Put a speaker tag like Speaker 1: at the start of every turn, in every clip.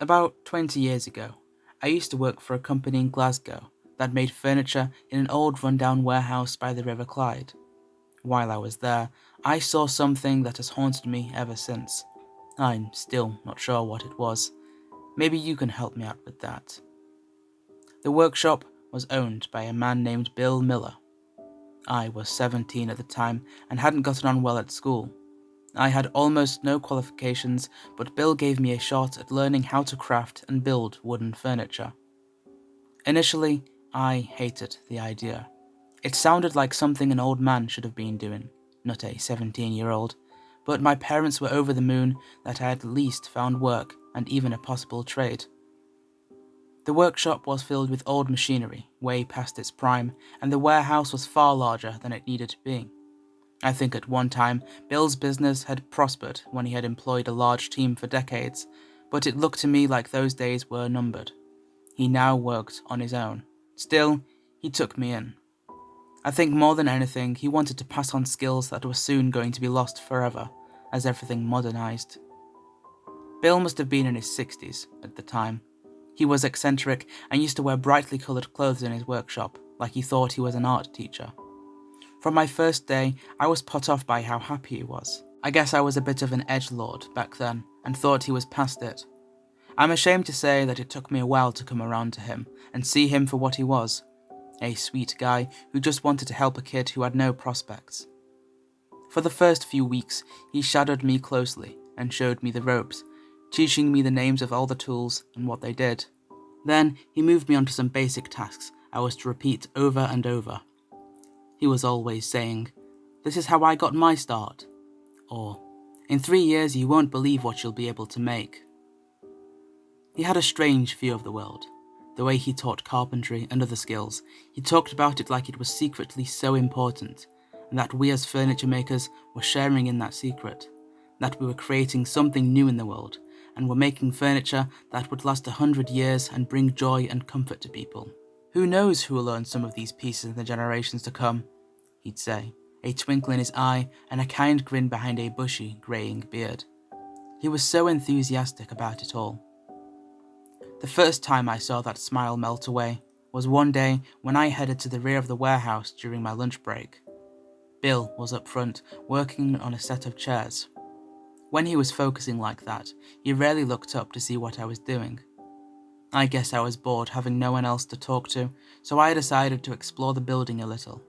Speaker 1: About 20 years ago, I used to work for a company in Glasgow that made furniture in an old rundown warehouse by the River Clyde. While I was there, I saw something that has haunted me ever since. I'm still not sure what it was. Maybe you can help me out with that. The workshop was owned by a man named Bill Miller. I was 17 at the time and hadn't gotten on well at school. I had almost no qualifications, but Bill gave me a shot at learning how to craft and build wooden furniture. Initially, I hated the idea. It sounded like something an old man should have been doing, not a 17-year-old, but my parents were over the moon that I had at least found work and even a possible trade. The workshop was filled with old machinery, way past its prime, and the warehouse was far larger than it needed to be. I think at one time, Bill's business had prospered when he had employed a large team for decades, but it looked to me like those days were numbered. He now worked on his own. Still, he took me in. I think more than anything, he wanted to pass on skills that were soon going to be lost forever, as everything modernized. Bill must have been in his 60s at the time. He was eccentric and used to wear brightly coloured clothes in his workshop, like he thought he was an art teacher. From my first day, I was put off by how happy he was. I guess I was a bit of an edgelord back then, and thought he was past it. I'm ashamed to say that it took me a while to come around to him, and see him for what he was. A sweet guy who just wanted to help a kid who had no prospects. For the first few weeks, he shadowed me closely, and showed me the ropes, teaching me the names of all the tools and what they did. Then, he moved me onto some basic tasks I was to repeat over and over. He was always saying, "This is how I got my start," or, "In 3 years you won't believe what you'll be able to make." He had a strange view of the world. The way he taught carpentry and other skills, he talked about it like it was secretly so important, and that we as furniture makers were sharing in that secret, that we were creating something new in the world, and were making furniture that would last 100 years and bring joy and comfort to people. "Who knows who will own some of these pieces in the generations to come," he'd say, a twinkle in his eye and a kind grin behind a bushy, greying beard. He was so enthusiastic about it all. The first time I saw that smile melt away was one day when I headed to the rear of the warehouse during my lunch break. Bill was up front, working on a set of chairs. When he was focusing like that, he rarely looked up to see what I was doing. I guess I was bored having no one else to talk to, so I decided to explore the building a little.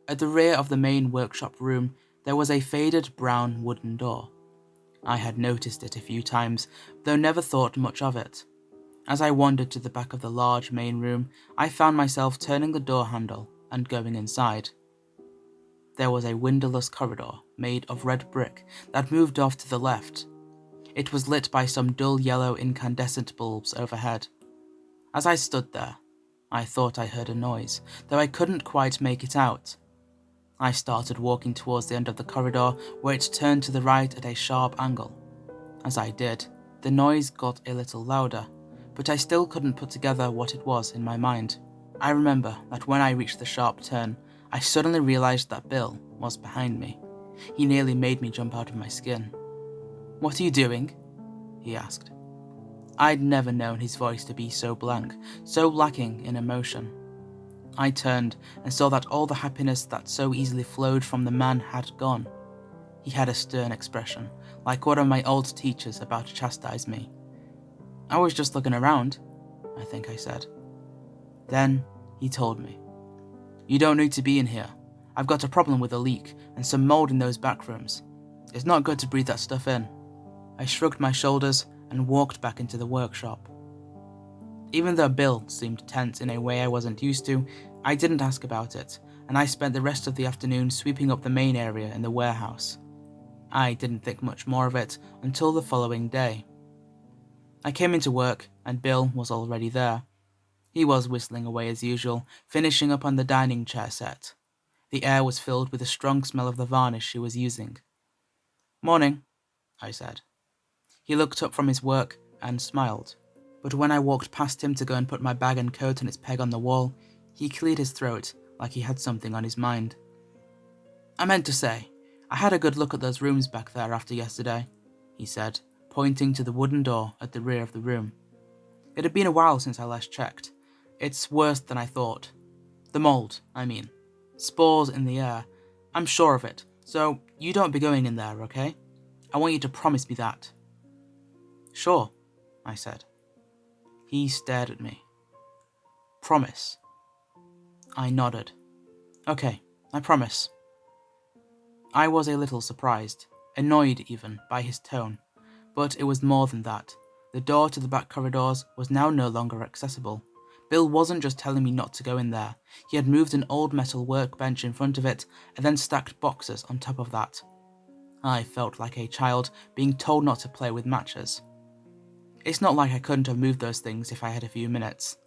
Speaker 1: At the rear of the main workshop room, there was a faded brown wooden door. I had noticed it a few times, though never thought much of it. As I wandered to the back of the large main room, I found myself turning the door handle and going inside. There was a windowless corridor made of red brick that moved off to the left. It was lit by some dull yellow incandescent bulbs overhead. As I stood there, I thought I heard a noise, though I couldn't quite make it out. I started walking towards the end of the corridor, where it turned to the right at a sharp angle. As I did, the noise got a little louder, but I still couldn't put together what it was in my mind. I remember that when I reached the sharp turn, I suddenly realized that Bill was behind me. He nearly made me jump out of my skin. "What are you doing?" he asked. I'd never known his voice to be so blank, so lacking in emotion. I turned and saw that all the happiness that so easily flowed from the man had gone. He had a stern expression, like one of my old teachers about to chastise me. "I was just looking around," I think I said. Then he told me, "You don't need to be in here. I've got a problem with a leak and some mold in those back rooms. It's not good to breathe that stuff in." I shrugged my shoulders and walked back into the workshop. Even though Bill seemed tense in a way I wasn't used to, I didn't ask about it, and I spent the rest of the afternoon sweeping up the main area in the warehouse. I didn't think much more of it until the following day. I came into work, and Bill was already there. He was whistling away as usual, finishing up on the dining chair set. The air was filled with the strong smell of the varnish he was using. "Morning," I said. He looked up from his work and smiled, but when I walked past him to go and put my bag and coat on its peg on the wall, he cleared his throat like he had something on his mind. "I meant to say, I had a good look at those rooms back there after yesterday," he said, pointing to the wooden door at the rear of the room. It had been a while since I last checked. It's worse than I thought. The mold, I mean. Spores in the air. I'm sure of it, so you don't be going in there, okay? I want you to promise me that. Sure, I said. He stared at me. Promise. I nodded. Okay, I promise. I was a little surprised, annoyed even, by his tone, but it was more than that. The door to the back corridors was now no longer accessible. Bill wasn't just telling me not to go in there, he had moved an old metal workbench in front of it and then stacked boxes on top of that. I felt like a child being told not to play with matches. It's not like I couldn't have moved those things if I had a few minutes.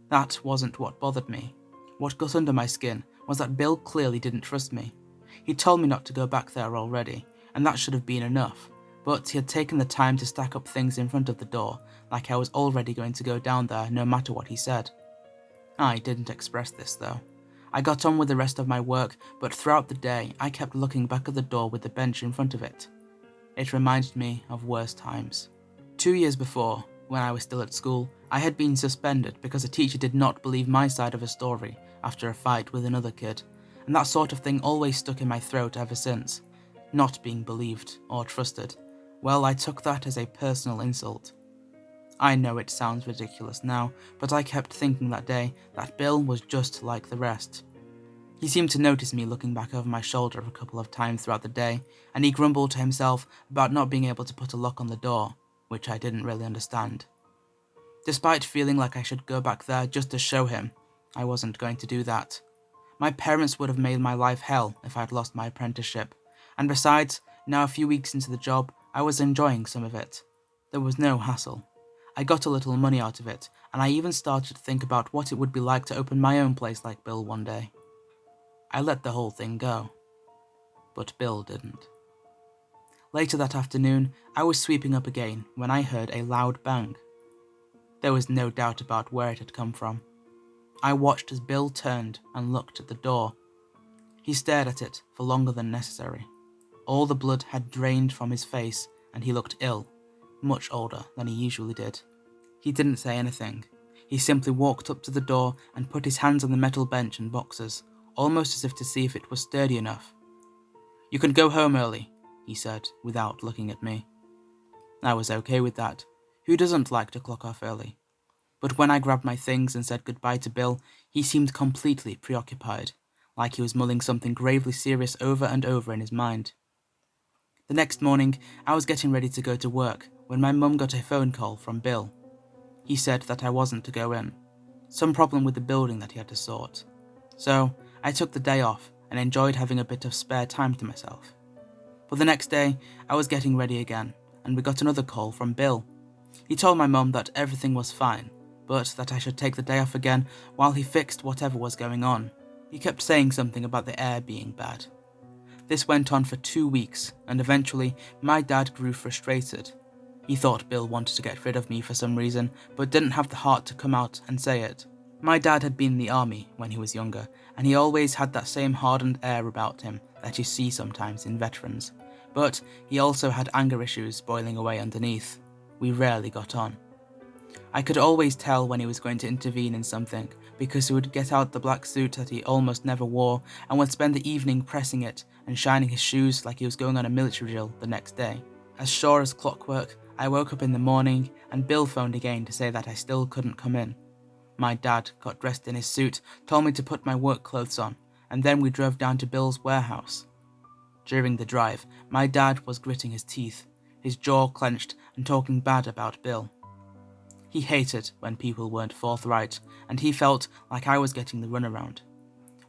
Speaker 1: That wasn't what bothered me. What got under my skin was that Bill clearly didn't trust me. He told me not to go back there already, and that should have been enough, but he had taken the time to stack up things in front of the door, like I was already going to go down there no matter what he said. I didn't express this though. I got on with the rest of my work, but throughout the day I kept looking back at the door with the bench in front of it. It reminded me of worse times. 2 years before, when I was still at school, I had been suspended because a teacher did not believe my side of a story after a fight with another kid, and that sort of thing always stuck in my throat ever since. Not being believed or trusted. Well, I took that as a personal insult. I know it sounds ridiculous now, but I kept thinking that day that Bill was just like the rest. He seemed to notice me looking back over my shoulder a couple of times throughout the day, and he grumbled to himself about not being able to put a lock on the door, which I didn't really understand. Despite feeling like I should go back there just to show him, I wasn't going to do that. My parents would have made my life hell if I'd lost my apprenticeship, and besides, now a few weeks into the job, I was enjoying some of it. There was no hassle. I got a little money out of it, and I even started to think about what it would be like to open my own place like Bill one day. I let the whole thing go. But Bill didn't. Later that afternoon, I was sweeping up again when I heard a loud bang. There was no doubt about where it had come from. I watched as Bill turned and looked at the door. He stared at it for longer than necessary. All the blood had drained from his face, and he looked ill, much older than he usually did. He didn't say anything. He simply walked up to the door and put his hands on the metal bench and boxes, almost as if to see if it was sturdy enough. "You can go home early," he said, without looking at me. I was okay with that. Who doesn't like to clock off early? But when I grabbed my things and said goodbye to Bill, he seemed completely preoccupied, like he was mulling something gravely serious over and over in his mind. The next morning, I was getting ready to go to work when my mum got a phone call from Bill. He said that I wasn't to go in. Some problem with the building that he had to sort. So, I took the day off and enjoyed having a bit of spare time to myself. But the next day, I was getting ready again, and we got another call from Bill. He told my mum that everything was fine, but that I should take the day off again while he fixed whatever was going on. He kept saying something about the air being bad. This went on for 2 weeks, and eventually, my dad grew frustrated. He thought Bill wanted to get rid of me for some reason, but didn't have the heart to come out and say it. My dad had been in the army when he was younger, and he always had that same hardened air about him that you see sometimes in veterans. But he also had anger issues boiling away underneath. We rarely got on. I could always tell when he was going to intervene in something, because he would get out the black suit that he almost never wore and would spend the evening pressing it and shining his shoes like he was going on a military drill the next day. As sure as clockwork, I woke up in the morning and Bill phoned again to say that I still couldn't come in. My dad got dressed in his suit, told me to put my work clothes on, and then we drove down to Bill's warehouse. During the drive, my dad was gritting his teeth, his jaw clenched and talking bad about Bill. He hated when people weren't forthright, and he felt like I was getting the runaround.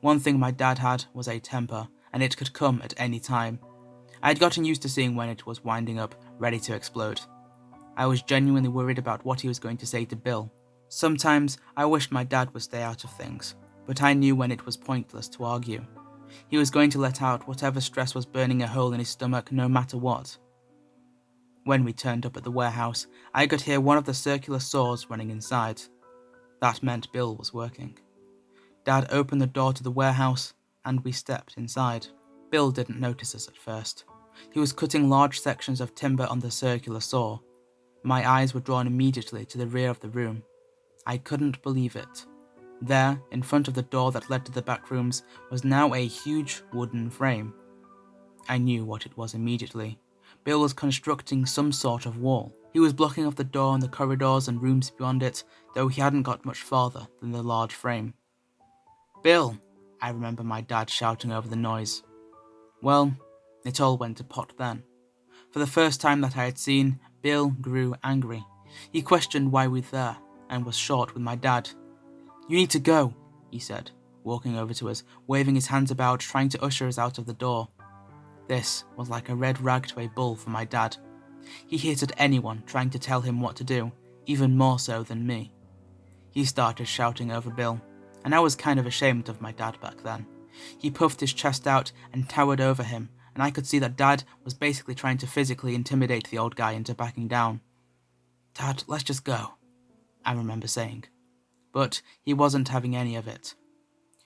Speaker 1: One thing my dad had was a temper, and it could come at any time. I had gotten used to seeing when it was winding up, ready to explode. I was genuinely worried about what he was going to say to Bill. Sometimes I wished my dad would stay out of things, but I knew when it was pointless to argue. He was going to let out whatever stress was burning a hole in his stomach no matter what. When we turned up at the warehouse, I could hear one of the circular saws running inside. That meant Bill was working. Dad opened the door to the warehouse, and we stepped inside. Bill didn't notice us at first. He was cutting large sections of timber on the circular saw. My eyes were drawn immediately to the rear of the room. I couldn't believe it. There, in front of the door that led to the back rooms, was now a huge wooden frame. I knew what it was immediately. Bill was constructing some sort of wall. He was blocking off the door and the corridors and rooms beyond it, though he hadn't got much farther than the large frame. "Bill!" I remember my dad shouting over the noise. Well, it all went to pot then. For the first time that I had seen, Bill grew angry. He questioned why we were there, and was short with my dad. "You need to go," he said, walking over to us, waving his hands about, trying to usher us out of the door. This was like a red rag to a bull for my dad. He hated anyone trying to tell him what to do, even more so than me. He started shouting over Bill, and I was kind of ashamed of my dad back then. He puffed his chest out and towered over him, and I could see that Dad was basically trying to physically intimidate the old guy into backing down. "Dad, let's just go," I remember saying. But he wasn't having any of it.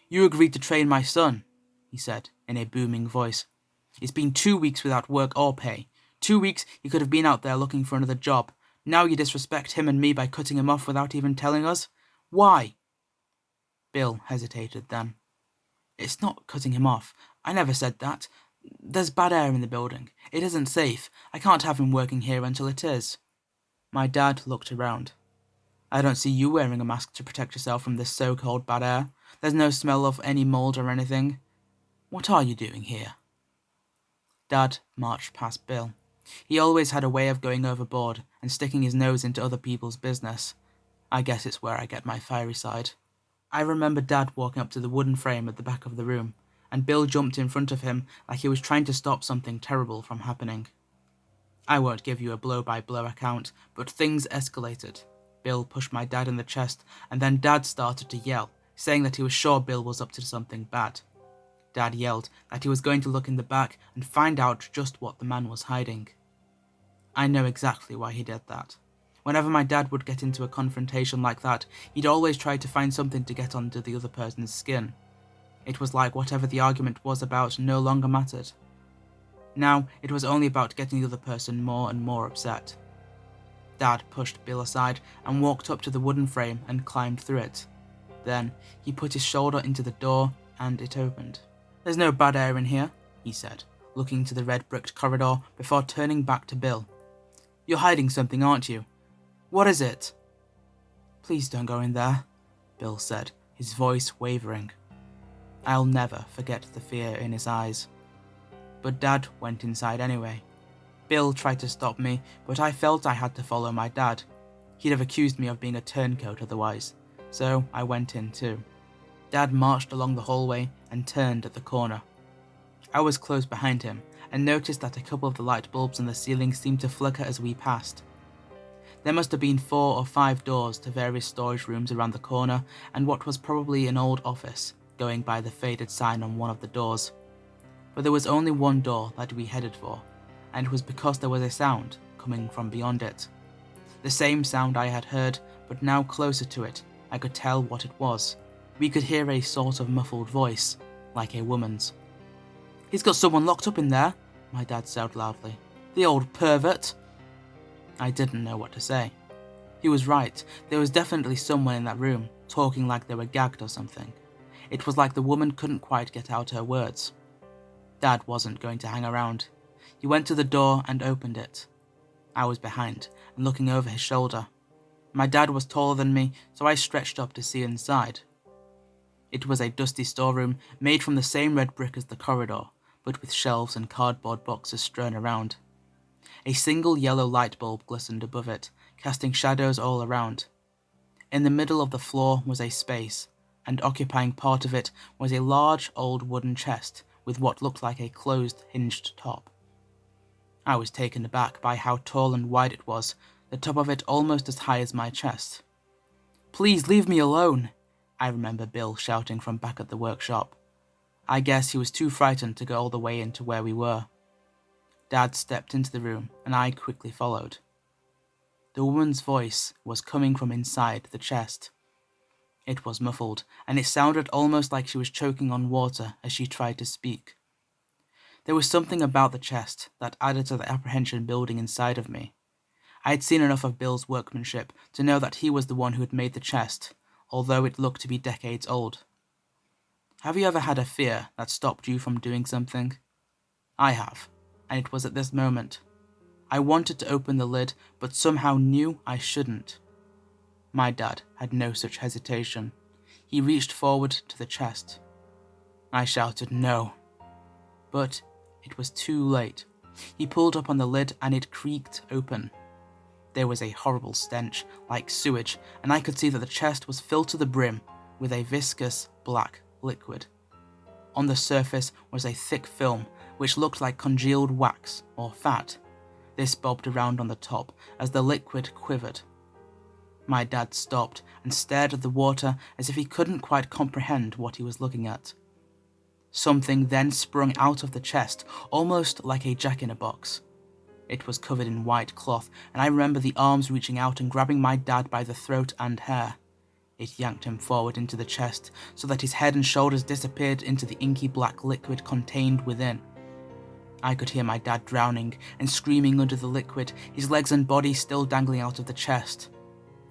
Speaker 1: "You agreed to train my son," he said in a booming voice. "It's been 2 weeks without work or pay. 2 weeks he could have been out there looking for another job. Now you disrespect him and me by cutting him off without even telling us? Why?" Bill hesitated then. "It's not cutting him off. I never said that. There's bad air in the building. It isn't safe. I can't have him working here until it is." My dad looked around. "I don't see you wearing a mask to protect yourself from this so-called bad air. There's no smell of any mold or anything. What are you doing here?" Dad marched past Bill. He always had a way of going overboard and sticking his nose into other people's business. I guess it's where I get my fiery side. I remember Dad walking up to the wooden frame at the back of the room, and Bill jumped in front of him like he was trying to stop something terrible from happening. I won't give you a blow-by-blow account, but things escalated. Bill pushed my dad in the chest, and then Dad started to yell, saying that he was sure Bill was up to something bad. Dad yelled that he was going to look in the back and find out just what the man was hiding. I know exactly why he did that. Whenever my dad would get into a confrontation like that, he'd always try to find something to get under the other person's skin. It was like whatever the argument was about no longer mattered. Now, it was only about getting the other person more and more upset. Dad pushed Bill aside and walked up to the wooden frame and climbed through it. Then, he put his shoulder into the door and it opened. "There's no bad air in here," he said, looking to the red-bricked corridor before turning back to Bill. "You're hiding something, aren't you? What is it?" "Please don't go in there," Bill said, his voice wavering. I'll never forget the fear in his eyes. But Dad went inside anyway. Bill tried to stop me, but I felt I had to follow my dad. He'd have accused me of being a turncoat otherwise, so I went in too. Dad marched along the hallway and turned at the corner. I was close behind him and noticed that a couple of the light bulbs in the ceiling seemed to flicker as we passed. There must have been 4 or 5 doors to various storage rooms around the corner and what was probably an old office, going by the faded sign on one of the doors. But there was only one door that we headed for, and it was because there was a sound coming from beyond it. The same sound I had heard, but now closer to it, I could tell what it was. We could hear a sort of muffled voice, like a woman's. "He's got someone locked up in there," my dad said loudly. "The old pervert." I didn't know what to say. He was right, there was definitely someone in that room, talking like they were gagged or something. It was like the woman couldn't quite get out her words. Dad wasn't going to hang around. He went to the door and opened it. I was behind and looking over his shoulder. My dad was taller than me, so I stretched up to see inside. It was a dusty storeroom made from the same red brick as the corridor, but with shelves and cardboard boxes strewn around. A single yellow light bulb glistened above it, casting shadows all around. In the middle of the floor was a space, and occupying part of it was a large old wooden chest with what looked like a closed, hinged top. I was taken aback by how tall and wide it was, the top of it almost as high as my chest. "Please leave me alone," I remember Bill shouting from back at the workshop. I guess he was too frightened to go all the way into where we were. Dad stepped into the room, and I quickly followed. The woman's voice was coming from inside the chest. It was muffled, and it sounded almost like she was choking on water as she tried to speak. There was something about the chest that added to the apprehension building inside of me. I had seen enough of Bill's workmanship to know that he was the one who had made the chest, although it looked to be decades old. Have you ever had a fear that stopped you from doing something? I have, and it was at this moment. I wanted to open the lid, but somehow knew I shouldn't. My dad had no such hesitation. He reached forward to the chest. I shouted no. But it was too late. He pulled up on the lid and it creaked open. There was a horrible stench, like sewage, and I could see that the chest was filled to the brim with a viscous black liquid. On the surface was a thick film which looked like congealed wax or fat. This bobbed around on the top as the liquid quivered. My dad stopped and stared at the water as if he couldn't quite comprehend what he was looking at. Something then sprung out of the chest, almost like a jack-in-a-box. It was covered in white cloth, and I remember the arms reaching out and grabbing my dad by the throat and hair. It yanked him forward into the chest so that his head and shoulders disappeared into the inky black liquid contained within. I could hear my dad drowning and screaming under the liquid, his legs and body still dangling out of the chest.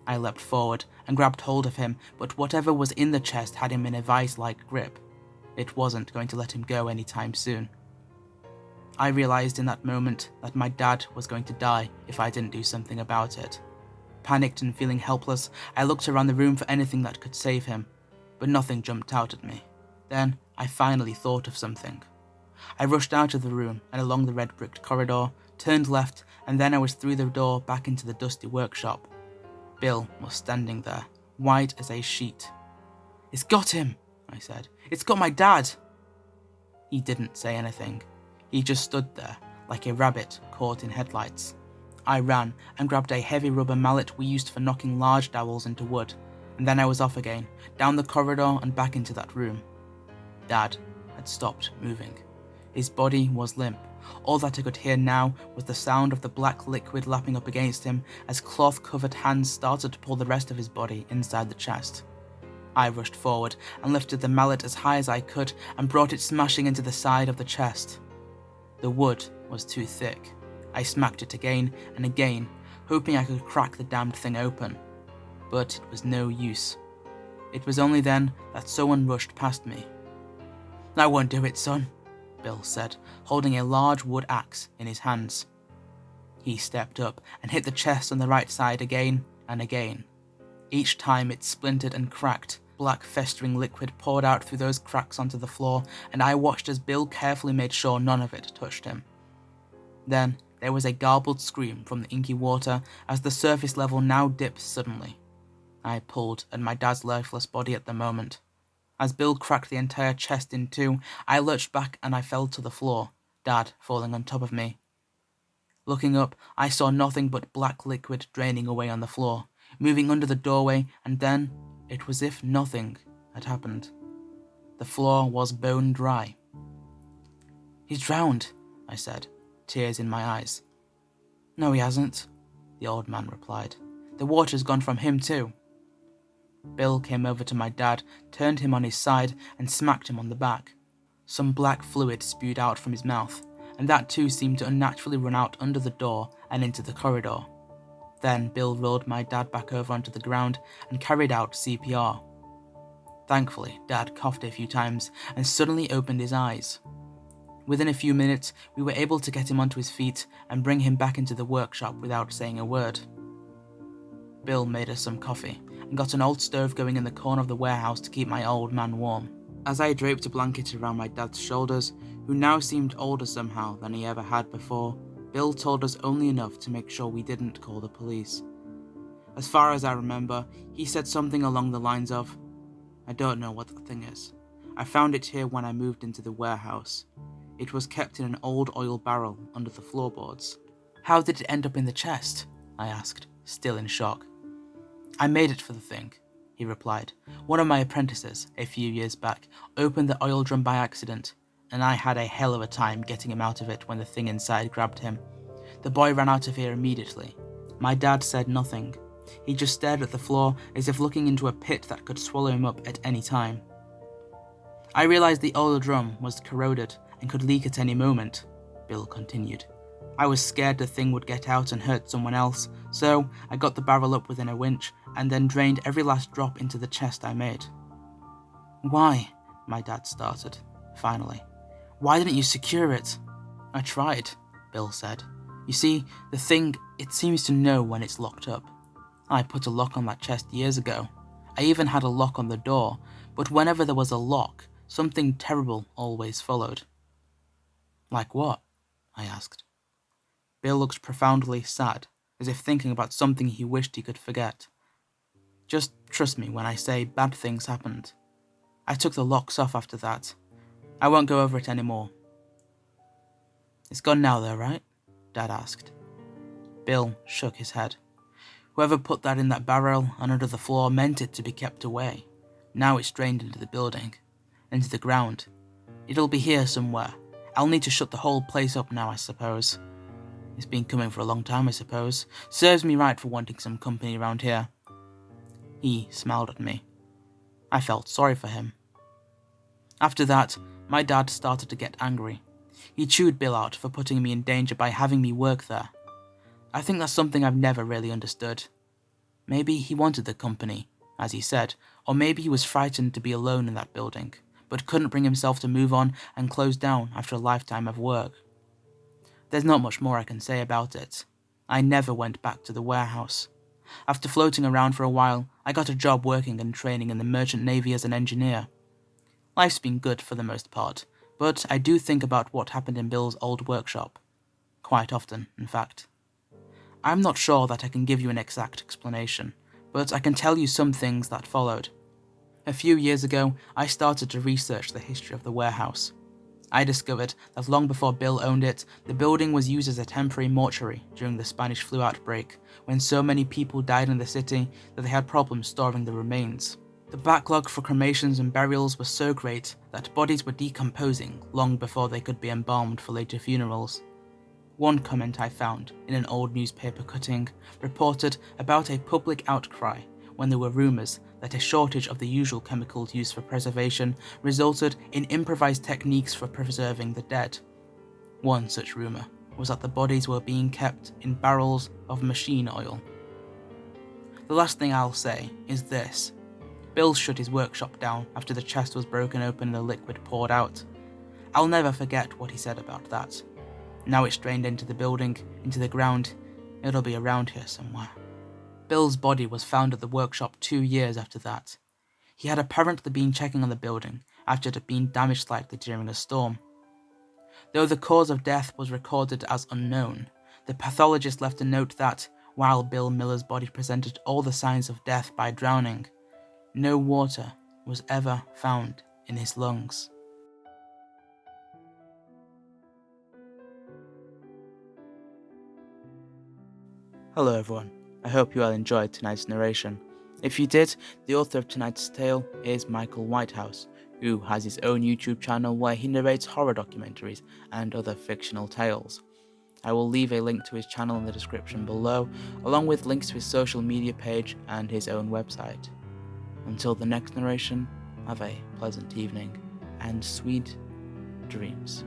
Speaker 1: I leapt forward and grabbed hold of him, but whatever was in the chest had him in a vice-like grip. It wasn't going to let him go anytime soon. I realized in that moment that my dad was going to die if I didn't do something about it. Panicked and feeling helpless, I looked around the room for anything that could save him, but nothing jumped out at me. Then I finally thought of something. I rushed out of the room and along the red-bricked corridor, turned left, and then I was through the door back into the dusty workshop. Bill was standing there, white as a sheet. "It's got him," I said. "It's got my dad." He didn't say anything. He just stood there, like a rabbit caught in headlights. I ran and grabbed a heavy rubber mallet we used for knocking large dowels into wood, and then I was off again, down the corridor and back into that room. Dad had stopped moving. His body was limp. All that I could hear now was the sound of the black liquid lapping up against him as cloth-covered hands started to pull the rest of his body inside the chest. I rushed forward and lifted the mallet as high as I could and brought it smashing into the side of the chest. The wood was too thick. I smacked it again and again, hoping I could crack the damned thing open. But it was no use. It was only then that someone rushed past me. "That won't do it, son," Bill said, holding a large wood axe in his hands. He stepped up and hit the chest on the right side again and again. Each time it splintered and cracked. Black festering liquid poured out through those cracks onto the floor, and I watched as Bill carefully made sure none of it touched him. Then there was a garbled scream from the inky water as the surface level now dipped suddenly. I pulled at my dad's lifeless body at the moment. As Bill cracked the entire chest in two, I lurched back and I fell to the floor, Dad falling on top of me. Looking up, I saw nothing but black liquid draining away on the floor, moving under the doorway, and then it was as if nothing had happened. The floor was bone dry. "He's drowned," I said, tears in my eyes. "No, he hasn't," the old man replied. "The water's gone from him too." Bill came over to my dad, turned him on his side, and smacked him on the back. Some black fluid spewed out from his mouth, and that too seemed to unnaturally run out under the door and into the corridor. Then Bill rolled my dad back over onto the ground and carried out CPR. Thankfully, Dad coughed a few times and suddenly opened his eyes. Within a few minutes, we were able to get him onto his feet and bring him back into the workshop without saying a word. Bill made us some coffee and got an old stove going in the corner of the warehouse to keep my old man warm. As I draped a blanket around my dad's shoulders, who now seemed older somehow than he ever had before, Bill told us only enough to make sure we didn't call the police. As far as I remember, he said something along the lines of, "I don't know what that thing is. I found it here when I moved into the warehouse. It was kept in an old oil barrel under the floorboards." "How did it end up in the chest?" I asked, still in shock. "I made it for the thing," he replied. "One of my apprentices, a few years back, opened the oil drum by accident, and I had a hell of a time getting him out of it when the thing inside grabbed him. The boy ran out of here immediately. My dad said nothing. He just stared at the floor as if looking into a pit that could swallow him up at any time. I realized the oil drum was corroded and could leak at any moment," Bill continued. I was scared the thing would get out and hurt someone else, so I got the barrel up within a winch and then drained every last drop into the chest I made. "Why?" my dad started, finally. "Why didn't you secure it?" "I tried," Bill said. "You see, the thing, it seems to know when it's locked up. I put a lock on that chest years ago. I even had a lock on the door, but whenever there was a lock, something terrible always followed." "Like what?" I asked. Bill looked profoundly sad, as if thinking about something he wished he could forget. "Just trust me when I say bad things happened. I took the locks off after that. I won't go over it anymore." "It's gone now though, right?" Dad asked. Bill shook his head. "Whoever put that in that barrel and under the floor meant it to be kept away. Now it's drained into the building, into the ground. It'll be here somewhere. I'll need to shut the whole place up now, I suppose. It's been coming for a long time, I suppose. Serves me right for wanting some company around here." He smiled at me. I felt sorry for him. After that, my dad started to get angry. He chewed Bill out for putting me in danger by having me work there. I think that's something I've never really understood. Maybe he wanted the company, as he said, or maybe he was frightened to be alone in that building, but couldn't bring himself to move on and close down after a lifetime of work. There's not much more I can say about it. I never went back to the warehouse. After floating around for a while, I got a job working and training in the Merchant Navy as an engineer. Life's been good for the most part, but I do think about what happened in Bill's old workshop. Quite often, in fact. I'm not sure that I can give you an exact explanation, but I can tell you some things that followed. A few years ago, I started to research the history of the warehouse. I discovered that long before Bill owned it, the building was used as a temporary mortuary during the Spanish flu outbreak, when so many people died in the city that they had problems storing the remains. The backlog for cremations and burials was so great that bodies were decomposing long before they could be embalmed for later funerals. One comment I found in an old newspaper cutting reported about a public outcry when there were rumours that a shortage of the usual chemicals used for preservation resulted in improvised techniques for preserving the dead. One such rumour was that the bodies were being kept in barrels of machine oil. The last thing I'll say is this. Bill shut his workshop down after the chest was broken open and the liquid poured out. I'll never forget what he said about that. Now it's drained into the building, into the ground. It'll be around here somewhere. Bill's body was found at the workshop 2 years after that. He had apparently been checking on the building after it had been damaged slightly during a storm. Though the cause of death was recorded as unknown, the pathologist left a note that, while Bill Miller's body presented all the signs of death by drowning, no water was ever found in his lungs. Hello everyone, I hope you all enjoyed tonight's narration. If you did, the author of tonight's tale is Michael Whitehouse, who has his own YouTube channel where he narrates horror documentaries and other fictional tales. I will leave a link to his channel in the description below, along with links to his social media page and his own website. Until the next narration, have a pleasant evening and sweet dreams.